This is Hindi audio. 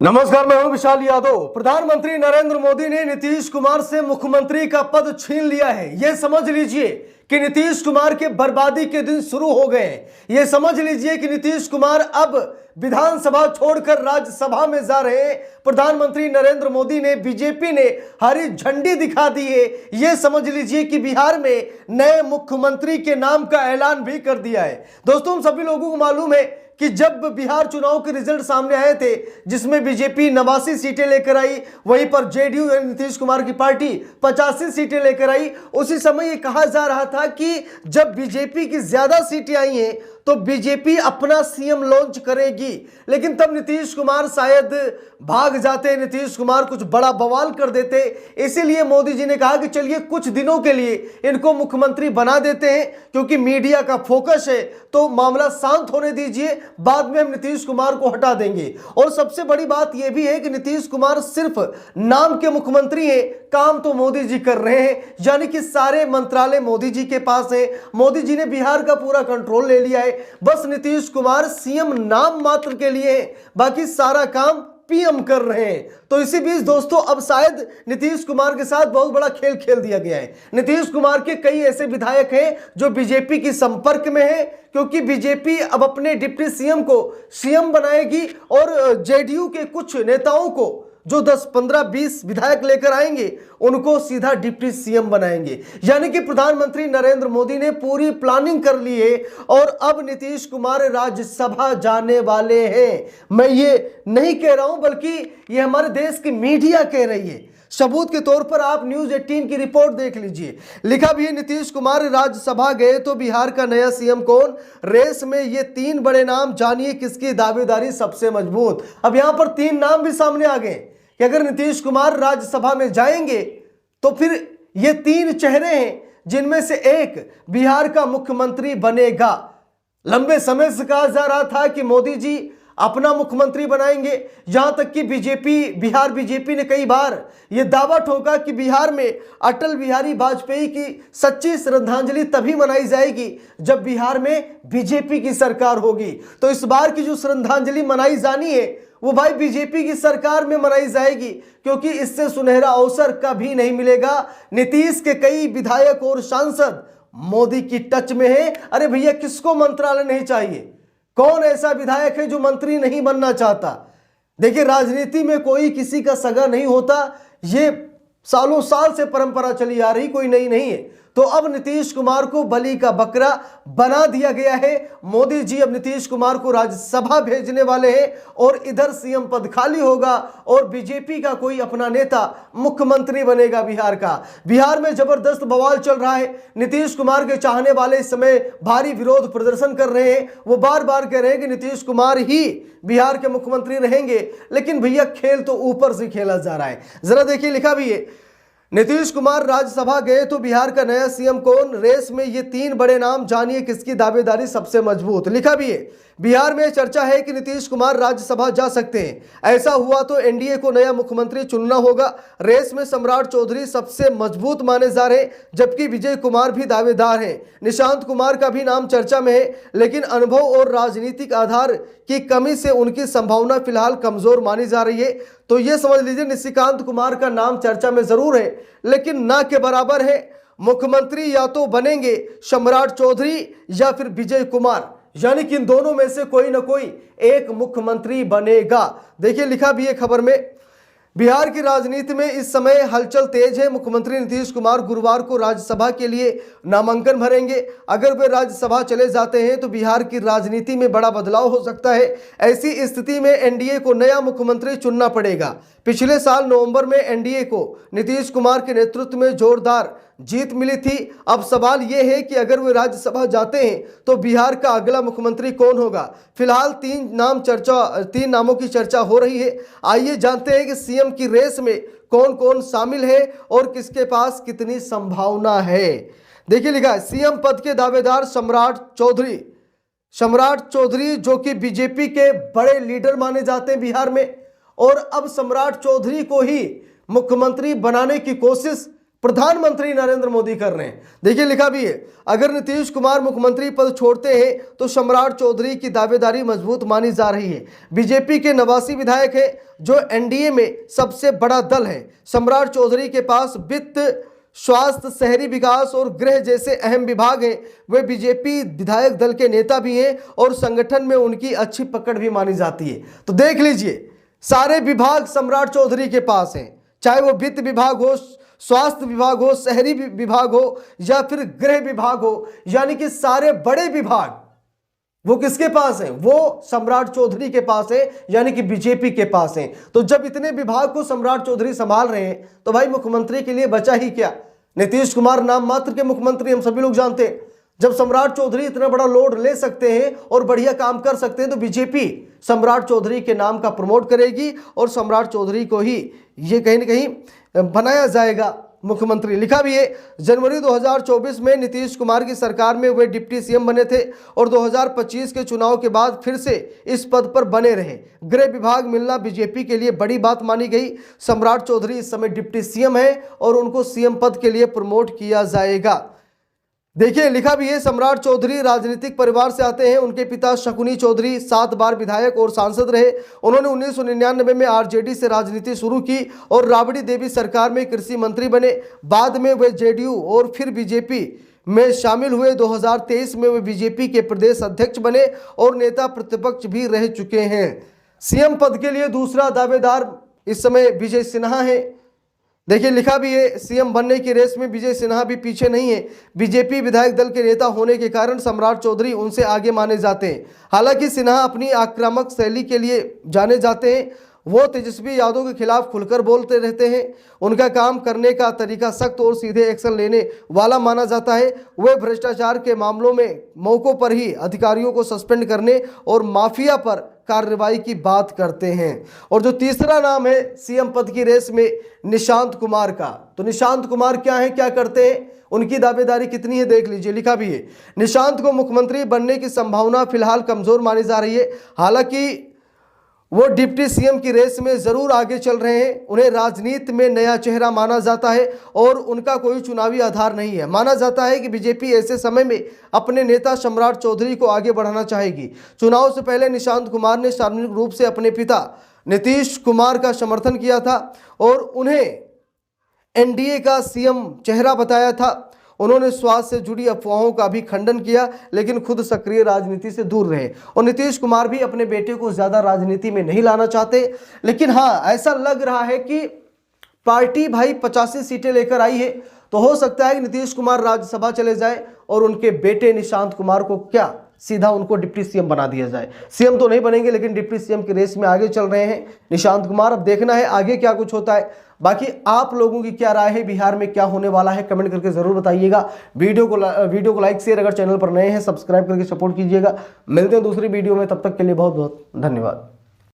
नमस्कार, मैं हूं विशाल यादव। प्रधानमंत्री नरेंद्र मोदी ने नीतीश कुमार से मुख्यमंत्री का पद छीन लिया है। यह समझ लीजिए कि नीतीश कुमार के बर्बादी के दिन शुरू हो गए हैं। यह समझ लीजिए कि नीतीश कुमार अब विधानसभा छोड़कर राज्यसभा में जा रहे हैं। प्रधानमंत्री नरेंद्र मोदी ने, बीजेपी ने हरी झंडी दिखा दी है। यह समझ लीजिए कि बिहार में नए मुख्यमंत्री के नाम का ऐलान भी कर दिया है। दोस्तों, हम सभी लोगों को मालूम है कि जब बिहार चुनाव के रिजल्ट सामने आए थे, जिसमें बीजेपी 89 सीटें लेकर आई, वहीं पर जेडीयू यानी नीतीश कुमार की पार्टी 85 सीटें लेकर आई, उसी समय ये कहा जा रहा था कि जब बीजेपी की ज्यादा सीटें आई हैं तो बीजेपी अपना सीएम लॉन्च करेगी। लेकिन तब नीतीश कुमार शायद भाग जाते, नीतीश कुमार कुछ बड़ा बवाल कर देते। इसीलिए मोदी जी ने कहा कि चलिए कुछ दिनों के लिए इनको मुख्यमंत्री बना देते हैं, क्योंकि मीडिया का फोकस है, तो मामला शांत होने दीजिए, बाद में हम नीतीश कुमार को हटा देंगे। और सबसे बड़ी बात यह भी है कि नीतीश कुमार सिर्फ नाम के मुख्यमंत्री हैं, काम तो मोदी जी कर रहे हैं, यानी कि सारे मंत्रालय मोदी जी के पास है। मोदी जी ने बिहार का पूरा कंट्रोल ले लिया है। बस नीतीश कुमार सीएम नाम मात्र के लिए है, बाकी सारा काम पीएम कर रहे हैं। तो इसी बीच दोस्तों, अब शायद नीतीश कुमार के साथ बहुत बड़ा खेल खेल दिया गया है। नीतीश कुमार के कई ऐसे विधायक हैं जो बीजेपी की संपर्क में हैं, क्योंकि बीजेपी अब अपने डिप्टी सीएम को सीएम बनाएगी और जेडीयू के कुछ नेताओं को, जो 10, 15, 20 विधायक लेकर आएंगे, उनको सीधा डिप्टी सीएम बनाएंगे। यानी कि प्रधानमंत्री नरेंद्र मोदी ने पूरी प्लानिंग कर ली है और अब नीतीश कुमार राज्यसभा जाने वाले हैं। मैं ये नहीं कह रहा हूं, बल्कि ये हमारे देश की मीडिया कह रही है। सबूत के तौर पर आप न्यूज 18 की रिपोर्ट देख लीजिए। लिखा भी है, नीतीश कुमार राज्यसभा गए तो बिहार का नया सीएम कौन? रेस में ये 3 बड़े नाम, जानिए किसकी दावेदारी सबसे मजबूत। अब यहां पर 3 नाम भी सामने आ गए कि अगर नीतीश कुमार राज्यसभा में जाएंगे तो फिर ये 3 चेहरे हैं, जिनमें से एक बिहार का मुख्यमंत्री बनेगा। लंबे समय से कहा जा रहा था कि मोदी जी अपना मुख्यमंत्री बनाएंगे। यहां तक कि बिहार बीजेपी ने कई बार यह दावा ठोका कि बिहार में अटल बिहारी वाजपेयी की सच्ची श्रद्धांजलि तभी मनाई जाएगी जब बिहार में बीजेपी की सरकार होगी। तो इस बार की जो श्रद्धांजलि मनाई जानी है, वो भाई बीजेपी की सरकार में मनाई जाएगी, क्योंकि इससे सुनहरा अवसर कभी नहीं मिलेगा। नीतीश के कई विधायक और सांसद मोदी की टच में हैं। अरे भैया, किसको मंत्रालय नहीं चाहिए? कौन ऐसा विधायक है जो मंत्री नहीं बनना चाहता? देखिए, राजनीति में कोई किसी का सगा नहीं होता। ये सालों साल से परंपरा चली आ रही, कोई नई नहीं है। तो अब नीतीश कुमार को बलि का बकरा बना दिया गया है। मोदी जी अब नीतीश कुमार को राज्यसभा भेजने वाले हैं और इधर सीएम पद खाली होगा और बीजेपी का कोई अपना नेता मुख्यमंत्री बनेगा बिहार का। बिहार में जबरदस्त बवाल चल रहा है। नीतीश कुमार के चाहने वाले इस समय भारी विरोध प्रदर्शन कर रहे हैं। वो बार बार कह रहे हैं कि नीतीश कुमार ही बिहार के मुख्यमंत्री रहेंगे। लेकिन भैया, खेल तो ऊपर से खेला जा रहा है। जरा देखिए, लिखा भी है, नीतीश कुमार राज्यसभा गए तो बिहार का नया सीएम कौन? रेस में ये 3 बड़े नाम, जानिए किसकी दावेदारी सबसे मजबूत। लिखा भी है, बिहार में चर्चा है कि नीतीश कुमार राज्यसभा जा सकते हैं। ऐसा हुआ तो एनडीए को नया मुख्यमंत्री चुनना होगा। रेस में सम्राट चौधरी सबसे मजबूत माने जा रहे, जबकि विजय कुमार भी दावेदार हैं। निशांत कुमार का भी नाम चर्चा में है, लेकिन अनुभव और राजनीतिक आधार की कमी से उनकी संभावना फिलहाल कमजोर मानी जा रही है। तो ये समझ लीजिए, निशिकांत कुमार का नाम चर्चा में जरूर है, लेकिन ना के बराबर है। मुख्यमंत्री या तो बनेंगे सम्राट चौधरी या फिर विजय कुमार, यानी कि इन दोनों में से कोई ना कोई एक मुख्यमंत्री बनेगा। देखिए, लिखा भी है खबर में, बिहार की राजनीति में इस समय हलचल तेज है। मुख्यमंत्री नीतीश कुमार गुरुवार को राज्यसभा के लिए नामांकन भरेंगे। अगर वे राज्यसभा चले जाते हैं तो बिहार की राजनीति में बड़ा बदलाव हो सकता है। ऐसी स्थिति में एनडीए को नया मुख्यमंत्री चुनना पड़ेगा। पिछले साल नवंबर में एनडीए को नीतीश कुमार के नेतृत्व में जोरदार जीत मिली थी। अब सवाल यह है कि अगर वे राज्यसभा जाते हैं तो बिहार का अगला मुख्यमंत्री कौन होगा? फिलहाल 3 नामों की चर्चा हो रही है। आइए जानते हैं कि सीएम की रेस में कौन कौन शामिल है और किसके पास कितनी संभावना है। देखिए, लिखा है, सीएम पद के दावेदार सम्राट चौधरी जो कि बीजेपी के बड़े लीडर माने जाते हैं बिहार में, और अब सम्राट चौधरी को ही मुख्यमंत्री बनाने की कोशिश प्रधानमंत्री नरेंद्र मोदी कर रहे हैं। देखिए लिखा भी है, अगर नीतीश कुमार मुख्यमंत्री पद छोड़ते हैं तो सम्राट चौधरी की दावेदारी मजबूत मानी जा रही है। बीजेपी के 89 विधायक हैं जो एनडीए में सबसे बड़ा दल है। सम्राट चौधरी के पास वित्त, स्वास्थ्य, शहरी विकास और गृह जैसे अहम विभाग हैं। वे बीजेपी विधायक दल के नेता भी हैं और संगठन में उनकी अच्छी पकड़ भी मानी जाती है। तो देख लीजिए, सारे विभाग सम्राट चौधरी के पास हैं, चाहे वो वित्त विभाग हो, स्वास्थ्य विभाग हो, शहरी विभाग हो या फिर गृह विभाग हो, यानी कि सारे बड़े विभाग वो किसके पास है? वो सम्राट चौधरी के पास है, यानी कि बीजेपी के पास है। तो जब इतने विभाग को सम्राट चौधरी संभाल रहे हैं तो भाई मुख्यमंत्री के लिए बचा ही क्या? नीतीश कुमार नाम मात्र के मुख्यमंत्री, हम सभी लोग जानते हैं। जब सम्राट चौधरी इतना बड़ा लोड ले सकते हैं और बढ़िया काम कर सकते हैं तो बीजेपी सम्राट चौधरी के नाम का प्रमोट करेगी और सम्राट चौधरी को ही ये कहीं ना कहीं बनाया जाएगा मुख्यमंत्री। लिखा भी है, जनवरी 2024 में नीतीश कुमार की सरकार में वे डिप्टी सीएम बने थे और 2025 के चुनाव के बाद फिर से इस पद पर बने रहे। गृह विभाग मिलना बीजेपी के लिए बड़ी बात मानी गई। सम्राट चौधरी इस समय डिप्टी सीएम है और उनको सीएम पद के लिए प्रमोट किया जाएगा। देखिए लिखा भी है, सम्राट चौधरी राजनीतिक परिवार से आते हैं। उनके पिता शकुनी चौधरी 7 बार विधायक और सांसद रहे। उन्होंने 1999 में आरजेडी से राजनीति शुरू की और राबड़ी देवी सरकार में कृषि मंत्री बने। बाद में वे जेडीयू और फिर बीजेपी में शामिल हुए। 2023 में वे बीजेपी के प्रदेश अध्यक्ष बने और नेता प्रतिपक्ष भी रह चुके हैं। सीएम पद के लिए दूसरा दावेदार इस समय विजय सिन्हा है। देखिए लिखा भी है, सीएम बनने की रेस में विजय सिन्हा भी पीछे नहीं है। बीजेपी विधायक दल के नेता होने के कारण सम्राट चौधरी उनसे आगे माने जाते हैं। हालांकि सिन्हा अपनी आक्रामक शैली के लिए जाने जाते हैं। वो तेजस्वी यादव के खिलाफ खुलकर बोलते रहते हैं। उनका काम करने का तरीका सख्त और सीधे एक्शन लेने वाला माना जाता है। वे भ्रष्टाचार के मामलों में मौकों पर ही अधिकारियों को सस्पेंड करने और माफिया पर कार्रवाई की बात करते हैं। और जो तीसरा नाम है सीएम पद की रेस में निशांत कुमार का, तो निशांत कुमार क्या है, क्या करते हैं, उनकी दावेदारी कितनी है देख लीजिए। लिखा भी है, निशांत को मुख्यमंत्री बनने की संभावना फिलहाल कमजोर मानी जा रही है। हालांकि वो डिप्टी सीएम की रेस में जरूर आगे चल रहे हैं। उन्हें राजनीति में नया चेहरा माना जाता है और उनका कोई चुनावी आधार नहीं है। माना जाता है कि बीजेपी ऐसे समय में अपने नेता सम्राट चौधरी को आगे बढ़ाना चाहेगी। चुनाव से पहले निशांत कुमार ने सार्वजनिक रूप से अपने पिता नीतीश कुमार का समर्थन किया था और उन्हें एनडीए का सीएम चेहरा बताया था। उन्होंने स्वास्थ्य से जुड़ी अफवाहों का भी खंडन किया, लेकिन खुद सक्रिय राजनीति से दूर रहे। और नीतीश कुमार भी अपने बेटे को ज्यादा राजनीति में नहीं लाना चाहते। लेकिन हाँ, ऐसा लग रहा है कि पार्टी भाई 85 सीटें लेकर आई है, तो हो सकता है कि नीतीश कुमार राज्यसभा चले जाए और उनके बेटे निशांत कुमार को क्या सीधा उनको डिप्टी सीएम बना दिया जाए। सीएम तो नहीं बनेंगे, लेकिन डिप्टी सीएम की रेस में आगे चल रहे हैं निशांत कुमार। अब देखना है आगे क्या कुछ होता है। बाकी आप लोगों की क्या राय है, बिहार में क्या होने वाला है, कमेंट करके जरूर बताइएगा। वीडियो को लाइक शेयर, अगर चैनल पर नए हैं सब्सक्राइब करके सपोर्ट कीजिएगा। मिलते हैं दूसरी वीडियो में, तब तक के लिए बहुत बहुत धन्यवाद।